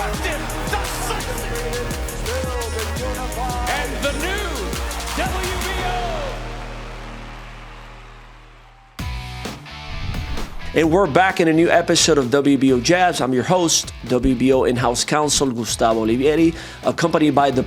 destructive, decisive, and the new WBO. And we're back in a new episode of WBO JABS. I'm your host, WBO in-house counsel Gustavo Olivieri, accompanied by the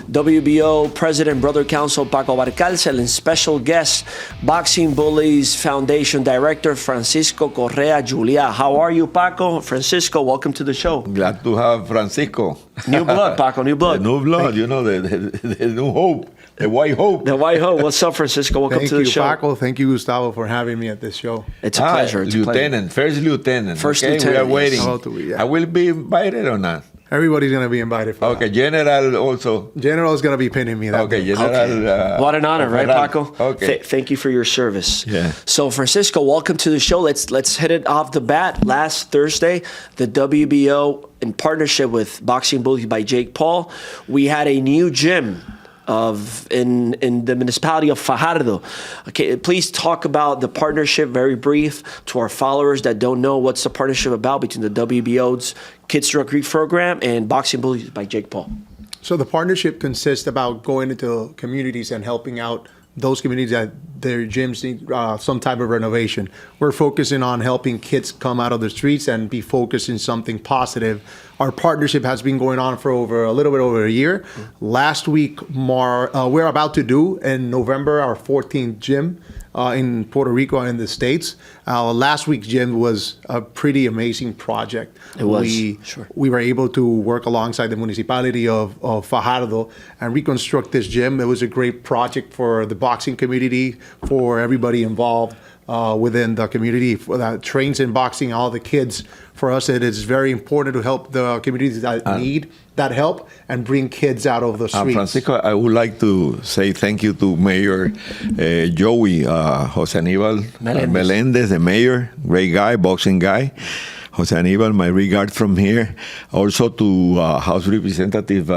WBO President Brother Counsel Paco Barcalcel, and special guest, Boxing Bullies Foundation Director Francisco Correa Juliá. How are you, Paco? Francisco, welcome to the show. Glad to have Francisco. New blood, Paco, new blood. The new blood, you know, the new hope, the white hope. The white hope. What's up, Francisco? Welcome to the show. Thank you, Paco. Thank you, Gustavo, for having me at this show. It's a pleasure. It's Lieutenant, first lieutenant. First okay? lieutenant. We are waiting. Yes. I will be invited or not? Everybody's going to be invited for Okay, that. General also. General is going to be pinning me that Okay, day. General. What an honor, right, Paco? Okay. Thank you for your service. Yeah. So, Francisco, welcome to the show. Let's hit it off the bat. Last Thursday, the WBO, in partnership with Boxing Bullies by Jake Paul, we had a new gym in the municipality of Fajardo. Okay, please talk about the partnership, very brief, to our followers that don't know what's the partnership about between the WBO's Kids Drug Free program and Boxing Bullies by Jake Paul. So the partnership consists about going into communities and helping out those communities that their gyms need some type of renovation. We're focusing on helping kids come out of the streets and be focused in something positive. Our partnership has been going on for a little bit over a year. Last week, we're about to do in November our 14th gym in Puerto Rico and in the States. Last week's gym was a pretty amazing project. It was, We were able to work alongside the municipality of Fajardo and reconstruct this gym. It was a great project for the boxing community, for everybody involved within the community that trains in boxing, all the kids. For us, it is very important to help the communities that need that help and bring kids out of the streets. Francisco, I would like to say thank you to Mayor Joey Jose Aníbal Melendez, the mayor, great guy, boxing guy. Jose Aníbal, my regards from here. Also to House Representative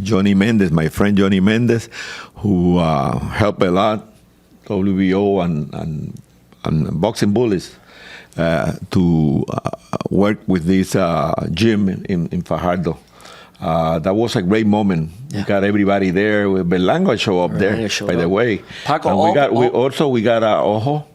Johnny Mendez, my friend Johnny Mendez, who helped a lot, WBO and Boxing Bullies, to work with this gym in Fajardo. That was a great moment. Yeah. We got everybody there. Berlango show up there, by the way. Paco, and we got Ojo.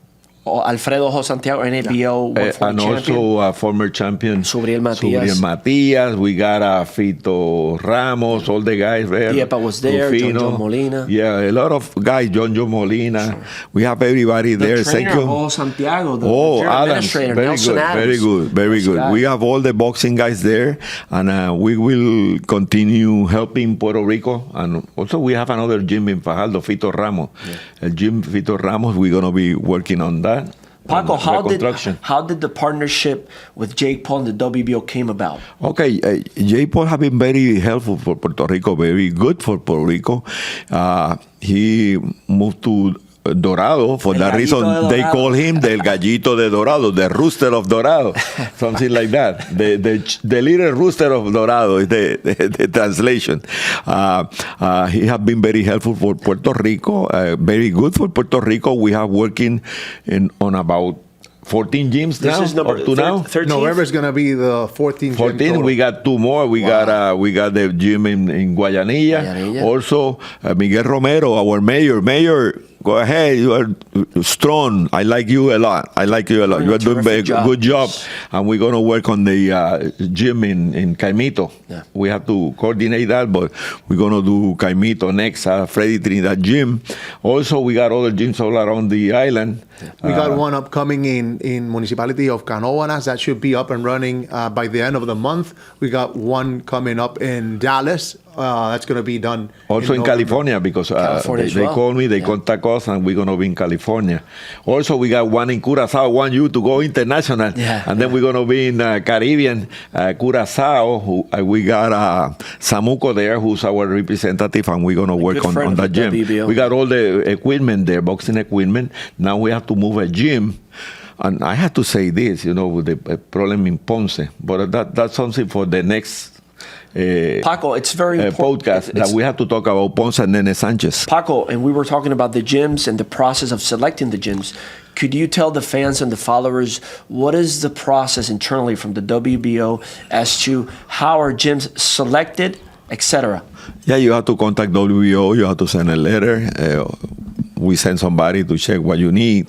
Alfredo Ojo Santiago, NABO and champion. Also former champion Subriel Matias. We got Fito Ramos, all the guys there. Diepa was there, John Molina. Yeah, a lot of guys, John Molina. Sure. We have everybody there. The trainer, Ojo Santiago, the administrator, very Nelson good, Adams. very good. We have all the boxing guys there, and we will continue helping Puerto Rico. And also we have another gym in Fajardo, Fito Ramos. Yeah. Gym Fito Ramos, we're going to be working on that. Paco, how did the partnership with Jake Paul and the WBO came about? Okay, Jake Paul has been very helpful for Puerto Rico, very good for Puerto Rico. He moved to Dorado. For that reason, they call him the Gallito de Dorado, the Rooster of Dorado, something like that. The little Rooster of Dorado is the translation. He has been very helpful for Puerto Rico, very good for Puerto Rico. We have working on about 14 gyms this now. Is number up to now. 13th? November is going to be the 14th. 14. We got two more. We got the gym in Guayanilla. Also, Miguel Romero, our mayor. Mayor, go ahead. You are strong. I like you a lot. You are doing a good job. And we're going to work on the gym in Caimito. Yeah. We have to coordinate that, but we're going to do Caimito next, Freddy Trinidad gym. Also, we got other gyms all around the island. We got one upcoming in municipality of Canóvanas that should be up and running by the end of the month. We got one coming up in Dallas. That's going to be done. Also in California, because they call me, they contact us, and we're going to be in California. Also, we got one in Curacao, want you to go international. And then we're going to be in Caribbean, Curacao. We got Samuco there, who's our representative, and we're going to work on that gym. We got all the equipment there, boxing equipment. Now we have to move a gym. And I have to say this, with the problem in Ponce, but that's something for the next Paco, it's very important. Podcast that we have to talk about Ponce and Nene Sanchez. Paco, and we were talking about the gyms and the process of selecting the gyms. Could you tell the fans and the followers what is the process internally from the WBO as to how are gyms selected, etc.? Yeah, you have to contact WBO. You have to send a letter. We send somebody to check what you need,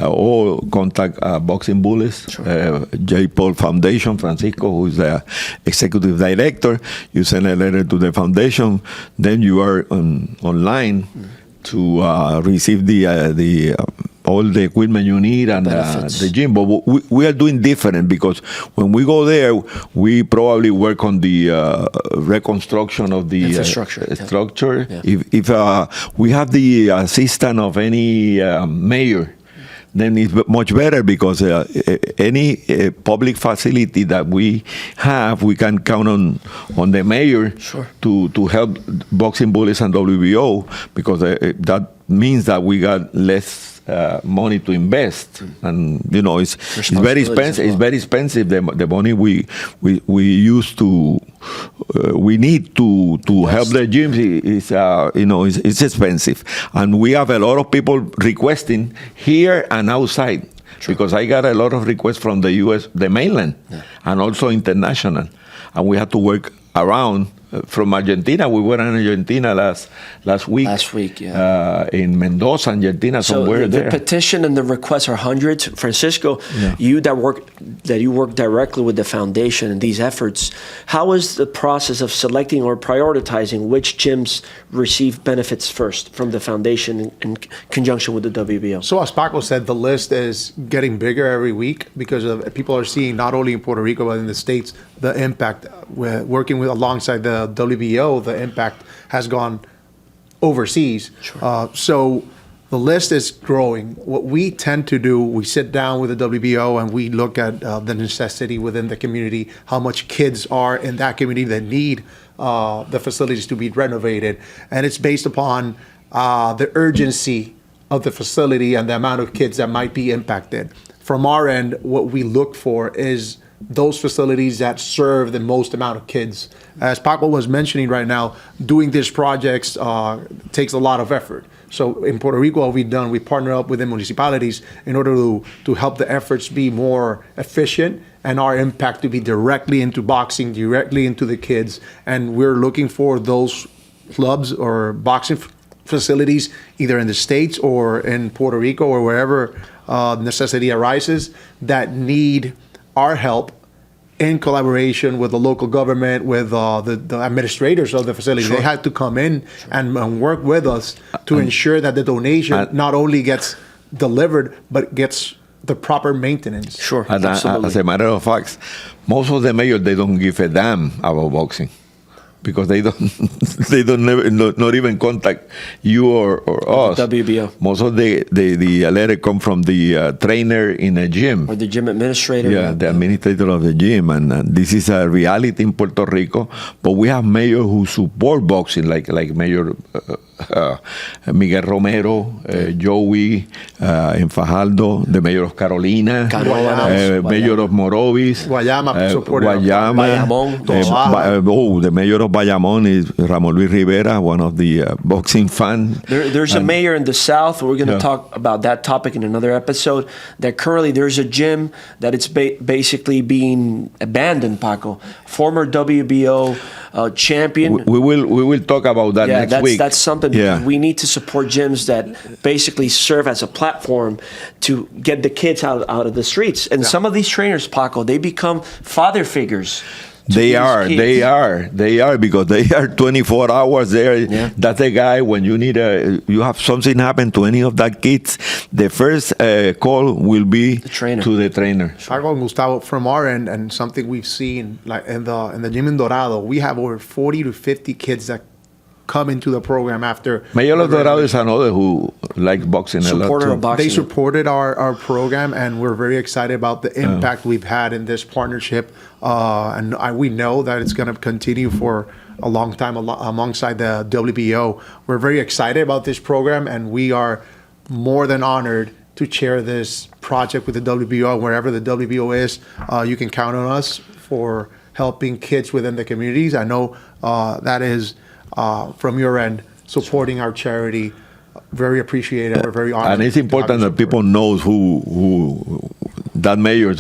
or contact Boxing Bullies, J. Paul Foundation, Francisco, who is the executive director. You send a letter to the foundation. Then you are online to receive the all the equipment you need and the gym. But we are doing different because when we go there, we probably work on the reconstruction of the structure. Yeah. If we have the assistance of any mayor, then it's much better because any public facility that we have, we can count on the mayor to help Boxing Bullies and WBO, because that means that we got less money to invest, and it's very expensive. Well. It's very expensive. The money we use to we need to help the gyms is it's expensive, and we have a lot of people requesting here and outside. Because I got a lot of requests from the U.S., the mainland, and also international, and we have to work around. From Argentina, we were in Argentina last week. In Mendoza, Argentina, somewhere there. So the petition and the requests are hundreds. Francisco, you work directly with the foundation in these efforts. How is the process of selecting or prioritizing which gyms receive benefits first from the foundation in conjunction with the WBO? So as Paco said, the list is getting bigger every week because people are seeing not only in Puerto Rico but in the States the impact. We're working alongside the WBO, the impact has gone overseas. So the list is growing. What we tend to do, we sit down with the WBO and we look at the necessity within the community, how much kids are in that community that need the facilities to be renovated. And it's based upon the urgency of the facility and the amount of kids that might be impacted. From our end, what we look for is those facilities that serve the most amount of kids. As Paco was mentioning right now, doing these projects takes a lot of effort. So in Puerto Rico, what we've done, we partner up with the municipalities in order to help the efforts be more efficient and our impact to be directly into boxing, directly into the kids. And we're looking for those clubs or boxing facilities either in the States or in Puerto Rico or wherever necessity arises that need our help in collaboration with the local government, with the administrators of the facility. They had to come in and work with us to ensure that the donation not only gets delivered, but gets the proper maintenance. And as a matter of fact, most of the mayors, they don't give a damn about boxing. Because they don't not even contact you or us. The WBO. Most of the letter come from the trainer in a gym. Or the gym administrator. Yeah, the administrator of the gym. And this is a reality in Puerto Rico. But we have mayors who support boxing, like Mayor Miguel Romero, Joey, in Fajardo, the mayor of Carolina, mayor of Morovis, Guayama, Bayamón, the mayor of Bayamón is Ramon Luis Rivera, one of the boxing fans. There's a mayor in the South. We're going to talk about that topic in another episode. That currently there's a gym that it's basically being abandoned, Paco. Former WBO champion. We will talk about that next week. That's something we need to support gyms that basically serve as a platform to get the kids out of the streets. And some of these trainers, Paco, they become father figures. They are because they are 24 hours there. Yeah. That's the guy when you need you have something happen to any of that kids, the first call will be to the trainer. Paco and Gustavo, from our end, and something we've seen like in the gym in Dorado, we have over 40 to 50 kids that come into the program after. Mayor of Dorado is another who likes boxing a lot too. They supported our program, and we're very excited about the impact we've had in this partnership. And we know that it's going to continue for a long time alongside the WBO. We're very excited about this program, and we are more than honored to chair this project with the WBO. Wherever the WBO is, you can count on us for helping kids within the communities. I know that is from your end, supporting our charity very appreciated. We're very honored. And it's important that people knows who that mayor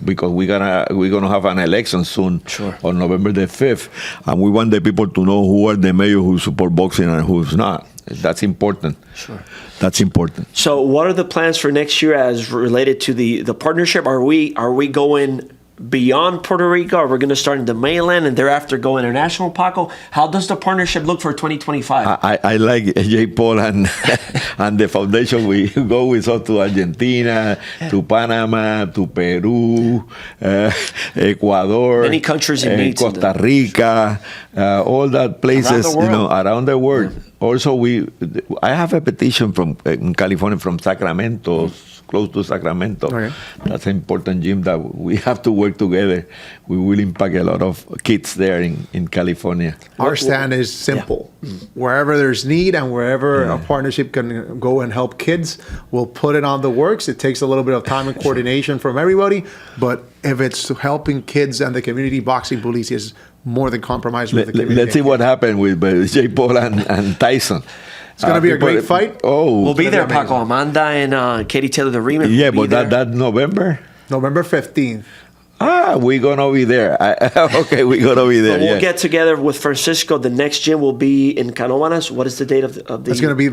because we're gonna have an election soon on November the 5th, and we want the people to know who are the mayor who support boxing and who's not. That's important. Sure. That's important. So what are the plans for next year as related to the partnership? Are we going beyond Puerto Rico? Are we going to start in the mainland and thereafter go international, Paco? How does the partnership look for 2025? I like J. Paul and the foundation. We go with us to Argentina, to Panama, to Peru, Ecuador, many countries in need, Costa Rica, all that places, around the world. Yeah. Also, I have a petition from in California, from Sacramento, close to Sacramento. Okay. That's an important gym that we have to work together. We will impact a lot of kids there in California. Our stand is simple. Yeah. Wherever there's need and wherever a partnership can go and help kids, we'll put it on the works. It takes a little bit of time and coordination from everybody, but if it's helping kids and the community, Boxing Bullies is more than compromised with the community. Let's see what happened with J. Paul and Tyson. It's going to be a great fight. Oh, we'll be there, Paco. Amanda and Katie Taylor, the remake. Yeah, but that November? November 15th. We're going to be there. Okay, we're going to be there. We'll get together with Francisco. The next gym will be in Canóvanas. What is the date of the It's going to be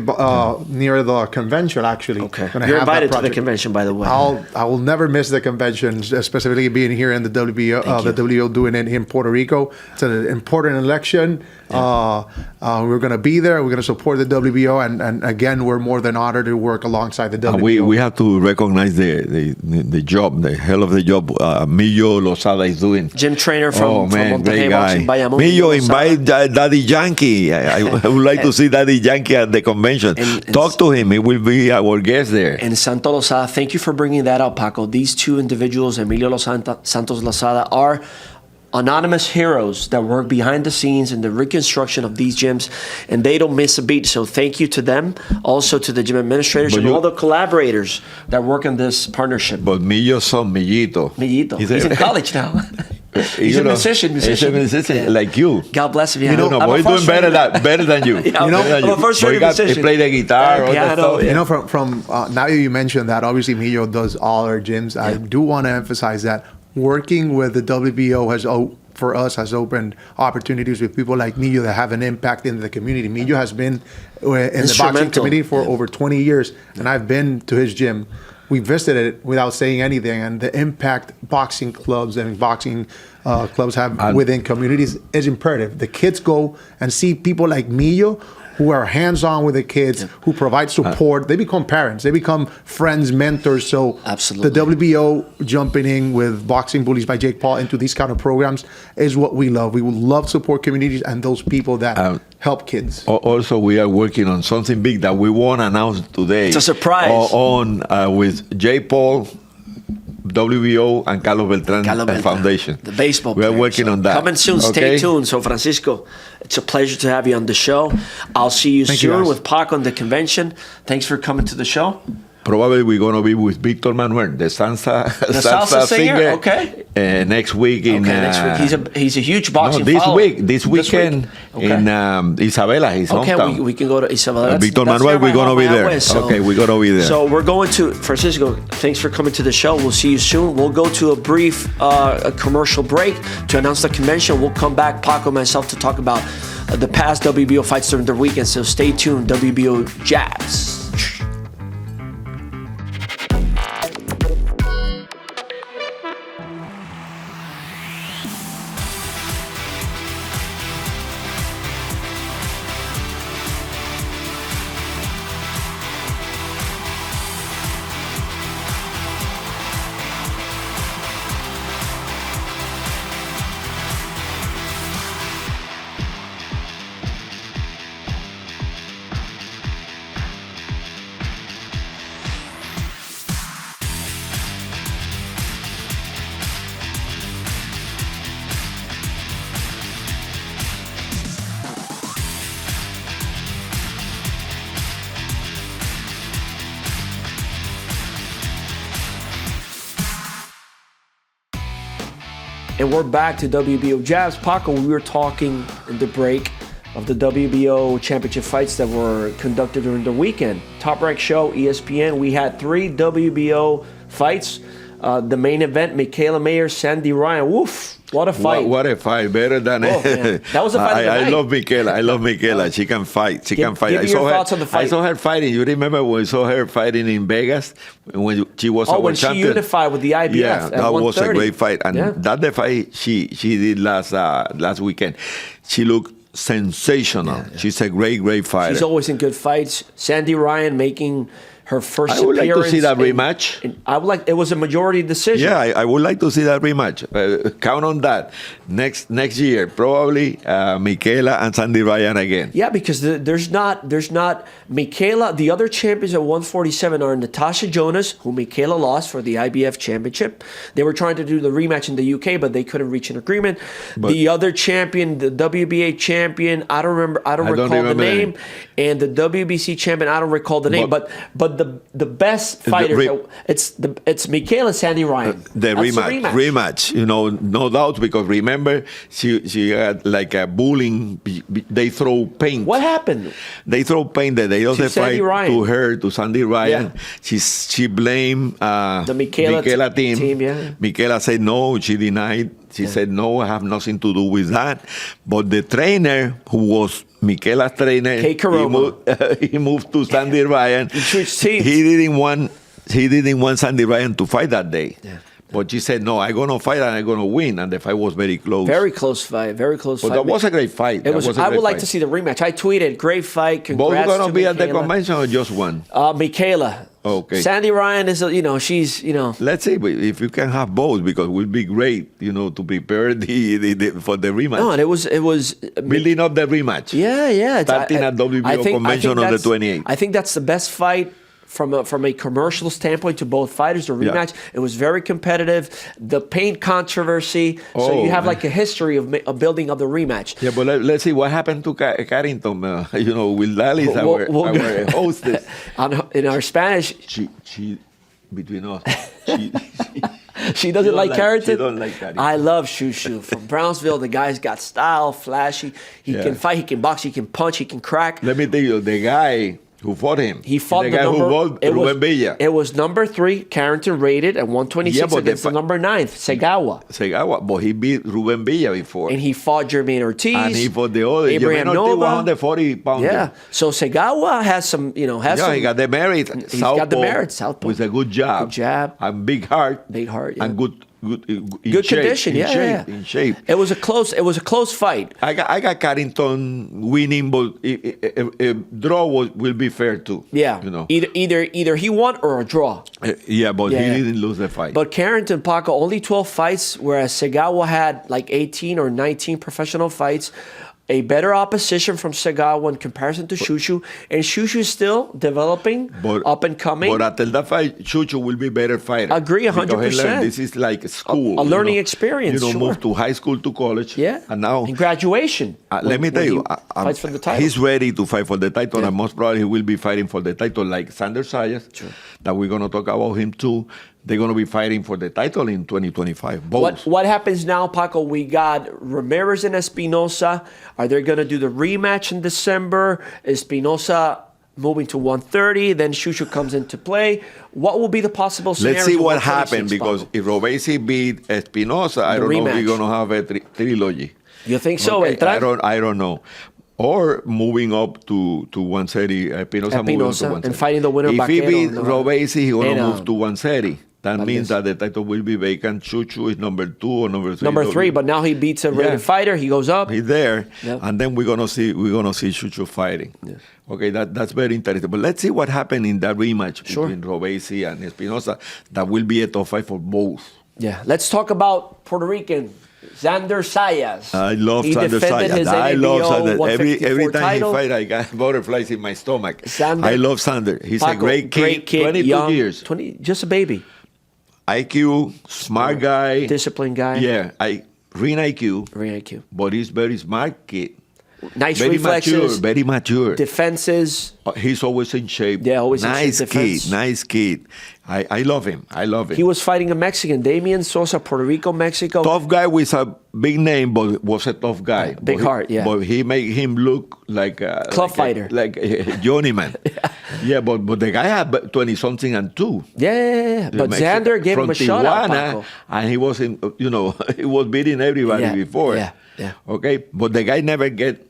near the convention, actually. Okay. You're invited to the convention, by the way. I will never miss the convention, specifically being here in the WBO, the WBO doing it in Puerto Rico. It's an important election. We're going to be there. We're going to support the WBO. And again, we're more than honored to work alongside the WBO. We have to recognize the job, the hell of the job Millo Lozada is doing. Gym trainer from great guy. Millo, invite Daddy Yankee. I would like to see Daddy Yankee at the convention. Talk to him. He will be our guest there. And Santo Lozada, thank you for bringing that up, Paco. These two individuals, Emilio Santos Lozada, are anonymous heroes that work behind the scenes in the reconstruction of these gyms, and they don't miss a beat. So thank you to them, also to the gym administrators and all the collaborators that work in this partnership. But Millo's son, Millito. He's in college now. He's a musician. He's a musician like you. God bless him. He's doing better than you. I'm a first-rate musician. He played the guitar. Piano. From now you mentioned that, obviously Millo does all our gyms. I do want to emphasize that working with the WBO has opened opportunities with people like Millo that have an impact in the community. Millo has been in the boxing committee for over 20 years, and I've been to his gym. We visited it without saying anything, and the impact boxing clubs and boxing clubs have within communities is imperative. The kids go and see people like Millo, who are hands-on with the kids, who provide support. They become parents. They become friends, mentors. So absolutely, the WBO jumping in with Boxing Bullies by Jake Paul into these kind of programs is what we love. We would love to support communities and those people that help kids. Also, we are working on something big that we won't announce today. It's a surprise. With Jake Paul, WBO, and Carlos Beltran Foundation. The baseball We are working on that. Coming soon. Stay tuned. So, Francisco, it's a pleasure to have you on the show. I'll see you soon with Paco on the convention. Thanks for coming to the show. Probably we're going to be with Victor Manuel, the salsa singer. Okay. Next week next week. He's a huge boxing follower. This weekend in Isabela, his hometown. We can go to Isabela. Victor Manuel, we're going to be there. We're going to be there. So we're going to, Francisco, thanks for coming to the show. We'll see you soon. We'll go to a brief commercial break to announce the convention. We'll come back, Paco and myself, to talk about the past WBO fights during the weekend. So stay tuned. WBO JABS. And we're back to WBO JABS. Paco, we were talking in the break of the WBO championship fights that were conducted during the weekend. Top Rank Show, ESPN. We had 3 WBO fights. The main event, Mikaela Mayer, Sandy Ryan. Woof. What a fight. What a fight. Better than... Oh, man. That was a fight of the I night. love Mikaela. I love Mikaela. She can fight. She can fight. Give me your thoughts on the fight. I saw her fighting. You remember when we saw her fighting in Vegas? When she was our when champion? she unified with the IBF Yeah, at that was a 130. great fight. And that's the fight she did last weekend. She looked sensational. Yeah. She's a great fighter. She's always in good fights. Sandy Ryan making her first I would like appearance. to see that rematch. I would like. It was a majority decision. Yeah, I would like to see that rematch. Count on that. Next year, probably Mikaela and Sandy Ryan again. Yeah, because there's not Mikaela. The other champions at 147 are Natasha Jonas, who Mikaela lost for the IBF championship. They were trying to do the rematch in the UK, but they couldn't reach an agreement. But the other champion, the WBA champion, I don't recall the name, and the WBC champion, I don't recall the name. But the best fighter, it's Mikaela, Sandy Ryan. The rematch. You know, no doubt, because remember she had like a bullying. They throw paint. What happened? They throw paint. That they also fight to Sandy Ryan. Yeah. She blamed the Mikaela team. Yeah. Mikaela said no. She denied. She said no. I have nothing to do with that. But the trainer, who was Mikaela's trainer, he moved to Sandy Ryan. He didn't want Sandy Ryan to fight that day. Yeah. But she said, no, I'm going to fight and I'm going to win. And the fight was very close. Very close fight. But that was a great fight. I would like to see the rematch. I tweeted, great fight. Congrats. Both going to be at the convention or just one? Mikaela. Okay. Sandy Ryan is, she's. Let's see if you can have both, because it would be great, to prepare for the rematch. No, and it was building up the rematch. Yeah. Starting at WBO convention on the 28th. I think that's the best fight. From a commercial standpoint to both fighters, the rematch, it was very competitive. The paint controversy, so you have like a history of building up the rematch. Yeah, but let's see what happened to Carrington. Will Dallas, our hostess. In our Spanish, she between us, she doesn't like Carrington. She don't like Carrington. I love Shushu from Brownsville. The guy's got style, flashy. He can fight, he can box, he can punch, he can crack. Let me tell you, the guy who fought him? He fought the guy who fought Ruben Villa. It was number 3, Carrington, rated at 126 against the number 9, Segawa. But he beat Ruben Villa before. And he fought Jermaine Ortiz. And he fought the other. Abraham Jermaine Nova. Ortiz, 140 pounds. Yeah. So Segawa has some, he got the merit. He's got the merit, southpaw. With a good jab. Good jab. And big heart. Yeah. And good condition, in shape. It was a close fight. I got Carrington winning, but a draw will be fair too. Yeah, either he won or a draw. But he didn't lose the fight. But Carrington, Paco, only 12 fights, whereas Segawa had like 18 or 19 professional fights. A better opposition from Segawa in comparison to Shushu. And Shushu is still developing, up and coming. But after that fight, Shushu will be better fighter. Agree 100%. This is like school. A learning experience, move to high school to college. Yeah. And now... in graduation. Let me tell you, fights for the title. He's ready to fight for the title, and most probably he will be fighting for the title like Xander Xayas, that we're going to talk about him too. They're going to be fighting for the title in 2025. Both. What happens now, Paco? We got Ramirez and Espinosa. Are they going to do the rematch in December? Espinosa moving to 130, then Shushu comes into play. What will be the possible scenarios? Let's see what happens, because if Robesi beat Espinosa, I don't know if we're going to have a trilogy. You think so? Okay. I don't know. Or moving up to 130, Espinosa moving up to 130. And fighting the winner. If he beat Robesi, he's going to move to 130. That Like means this. that the title will be vacant. Chuchu is number 2 or number 3. Number 3, but now he beats a rated fighter. He goes up. He's there, Yep. and then we're gonna see Chuchu fighting. Yes. Okay, that's very interesting. But let's see what happened in that rematch Sure. between Robesi and Espinosa. That will be a tough fight for both. Yeah. Let's talk about Puerto Rican Xander Xayas. I love He Xander defended Xayas. his I love NABO Xander. Every 154 time title. he fight, I got butterflies in my stomach. Xander- I love Xander. He's Paco, a great kid. 22 young, years. 20, just a baby. IQ, smart guy. Disciplined guy. Yeah, green IQ. Very IQ. But he's very smart kid. Nice very reflexes. mature, very mature. Defenses. He's always in shape. Yeah, always in nice shape. kid, Defense. nice kid. I love him. I love him. He was fighting a Mexican, Damian Sosa, Puerto Rico, Mexico. Tough guy with a big name, but was a tough guy. Big heart, yeah. But he made him look like a Club fighter. like a journeyman. Yeah, but the guy had 20-something and 2. Yeah. But Mexican- Xander gave him from a shutout, Paco. and he was in, he was beating everybody Yeah, before. yeah. Okay, but the guy never get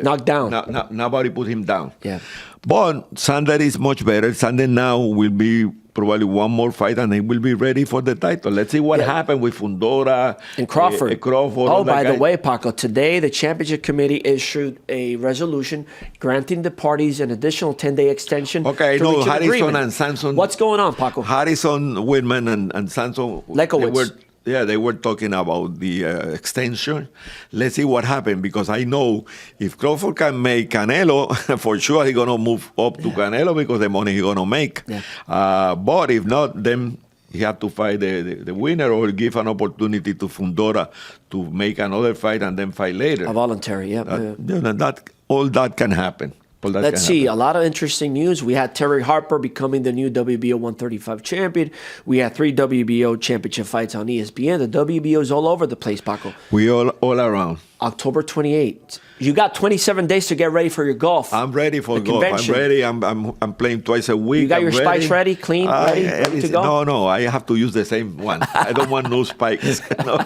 Knocked down. nobody put him down. Yeah. But Xander is much better. Xander now will be probably one more fight and he will be ready for the title. Let's see what happened with Fundora And Crawford. Crawford. Oh, by the way, Paco, today the championship committee issued a resolution granting the parties an additional 10-day extension. Okay, to no, reach an Harrison agreement. and Sanson. What's going on, Paco? Harrison, Whitman, and Sanson. Lekowitz. They were talking about the extension. Let's see what happened, because I know if Crawford can make Canelo, for sure he's going to move up to Canelo because the money he's going to make. Yeah. But if not, then he have to fight the winner or give an opportunity to Fundora to make another fight and then fight later. A voluntary, yeah. All that can happen. Let's see. A lot of interesting news. We had Terry Harper becoming the new WBO 135 champion. We had 3 WBO championship fights on ESPN. The WBO is all over the place, Paco. We all around. October 28th. You got 27 days to get ready for your golf. I'm ready for The golf. convention. I'm ready. I'm playing twice a week. You got your I'm spikes ready, clean, ready to go? No. I have to use the same one. I don't want no spikes. No.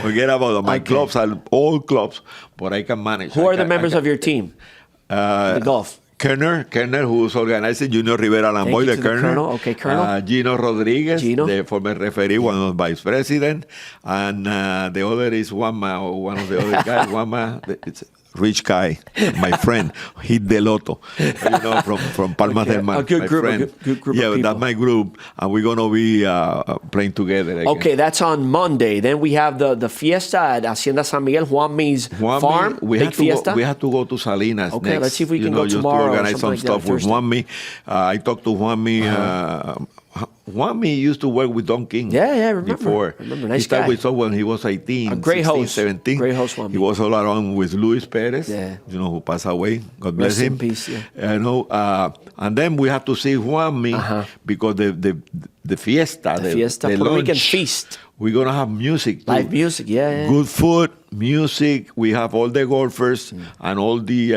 Forget about it. My clubs are all clubs, but I can manage. Who are the members of your team? The golf. Kerner, who's organizing Junior Rivera Lamboy, the Colonel. Okay, Colonel. Gino Rodriguez, Gino. the former referee, one of the vice president. And the other is Juanma, one of the other guys. Juanma, it's a rich guy, my friend. Hit the Lotto, from Palmas del Mar. A good my group, friend. a good group of Yeah, people. that's my group. And we're going to be playing together again. Okay, that's on Monday. Then we have the fiesta at Hacienda San Miguel, Juanmi's farm. We big have fiesta. we have to go to Salinas Okay, next. let's see if we can go just tomorrow or to organize some something like that, stuff with Thursday. Juanmi. I talked to Juanmi. Juanmi used to work with Don King. Yeah, I remember. Before. I remember. He Nice started guy. with us when he was 18, A great 16, host. 17. Great host, Juanmi. He was all around with Luis Perez, Yeah. who passed away. God bless Rest in him. peace, yeah. And then we have to see Juanmi because the fiesta, The fiesta, the Puerto lunch, Rican feast. We're going to have music too. Live music, yeah. Good food, music. We have all the golfers and all the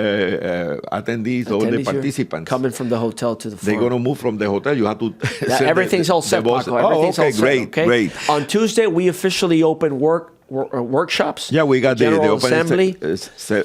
attendees, all the Attendees here participants. coming from the hotel to the farm. They're going to move from the hotel. You have to. Yeah, send everything's all set, boss. Paco. Everything's all set, great, okay? great. On Tuesday, we officially open workshops. Yeah, we got the General opening Assembly.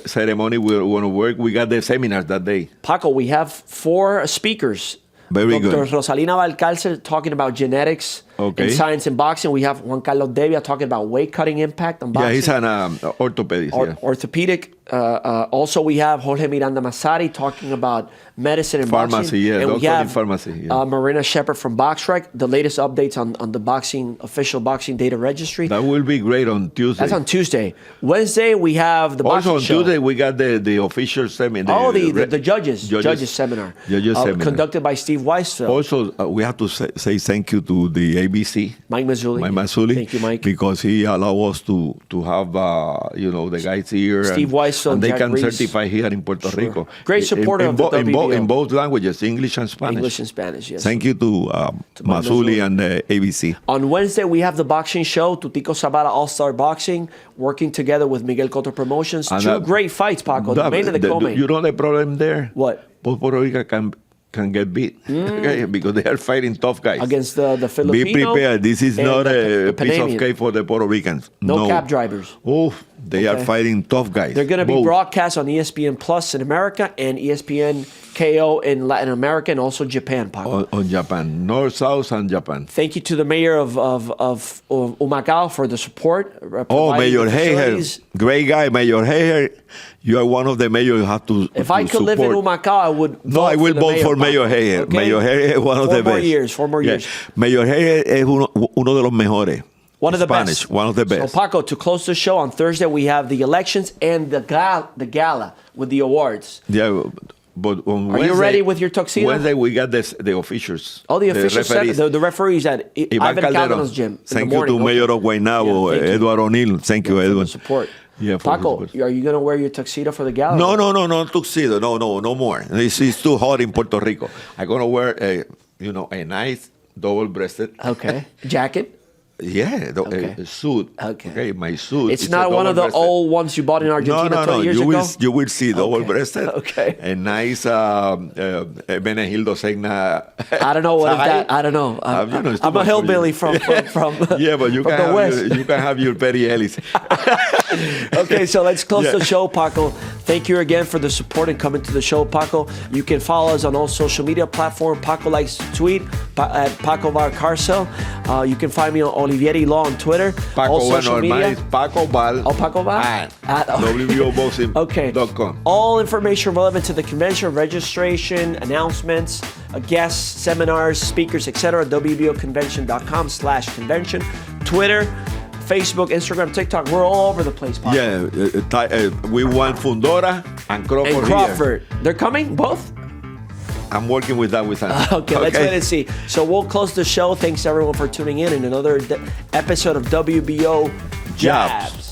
ceremony. We're going to work. We got the seminars that day. Paco, we have 4 speakers. Very Dr. good. Rosalina Valcalce talking about genetics Okay. and science in boxing. We have Juan Carlos Devia talking about weight cutting impact on boxing. Yeah, he's an orthopedist. yeah. Orthopedic. Also, we have Jorge Miranda Masari talking about medicine and Pharmacy, boxing. yeah, And we doctor in have pharmacy, yeah. Marina Shepard from BoxRec, the latest updates on the boxing official boxing data registry. That will be great on Tuesday. That's on Tuesday. Wednesday, we have the boxing Also on show. Tuesday, we got the official seminar. The judges seminar. Judges seminar. Conducted by Steve Weisfeld. Also, we have to say thank you to the ABC. Mike Mazzulli. Thank you, Mike. Because he allowed us to have the guys here. Steve Weisfeld, and they Jack can Reese. certify here in Puerto Sure. Rico. Great supporter of the WBO. In both languages, English and Spanish. English and Spanish, yes. Thank you to Mike Mazzulli and the ABC. On Wednesday, we have the boxing show, Tutico Zavala All-Star Boxing, working together with Miguel Cotto Promotions. And 2 great fights, Paco. The main and the co-main. You know the problem there? What? Both Puerto Rico can get beat okay, because they are fighting tough guys. Against the Filipino. Be prepared. This is and not the a piece of Panamanian. cake for the Puerto Ricans. No cab drivers. Oh, they are Okay. fighting tough guys. They're going to be Both. broadcast on ESPN Plus in America and ESPN KO in Latin America and also Japan, Paco. on Japan, North, South, and Japan. Thank you to the mayor of Humacao for the support. Oh, providing Mayor the Heger, facilities. great guy, Mayor Heger. You are one of the mayors you have to. If I could live in Humacao, I would. No, I will vote for Mayor Paco. Heger. Okay? Mayor Heger is one of the best. 4 more years. Mayor Heger es uno de los mejores. One of the Spanish, best. one of the best. So, Paco, to close the show on Thursday, we have the elections and the gala with the awards. Yeah, but on Are you ready with your tuxedo? Wednesday we got the officials. Oh, the officials, referees. the referees at Ivan Ivan Calderon. Calderon's gym. Thank you to Mayor of Guaynabo, Yeah, thank you. Edward O'Neill. Thank you, for the Edward. support. Yeah, Paco, are you going to wear your tuxedo for the gala? No tuxedo. No more. It's too hot in Puerto Rico. I'm gonna wear a nice double-breasted. Okay. Jacket? Yeah, Okay. a suit. Okay. My suit. It's not one of the old ones you bought in Argentina 20 years ago? You will see double-breasted. Okay. A nice Benegildo Segna. I don't know what that. I don't know. I'm a hillbilly from yeah, but you from can the West. You can have your Betty Ellis. Okay, so let's close the show, Paco. Thank you again for the support and coming to the show, Paco. You can follow us on all social media platforms. Paco likes to tweet at Paco Val Carcel. You can find me on Olivieri Law on Twitter. Paco, all social media. is Paco Val. Oh, Paco Val? At WBOBoxing.com. Okay. All information relevant to the convention, registration, announcements, guests, seminars, speakers, etc. WBOconvention.com/convention. Twitter, Facebook, Instagram, TikTok. We're all over the place, Paco. Yeah, we want Fundora and Crawford. And Crawford. They're coming, both? I'm working with that with them. Okay, let's wait and see. So we'll close the show. Thanks everyone for tuning in another episode of WBO JABS.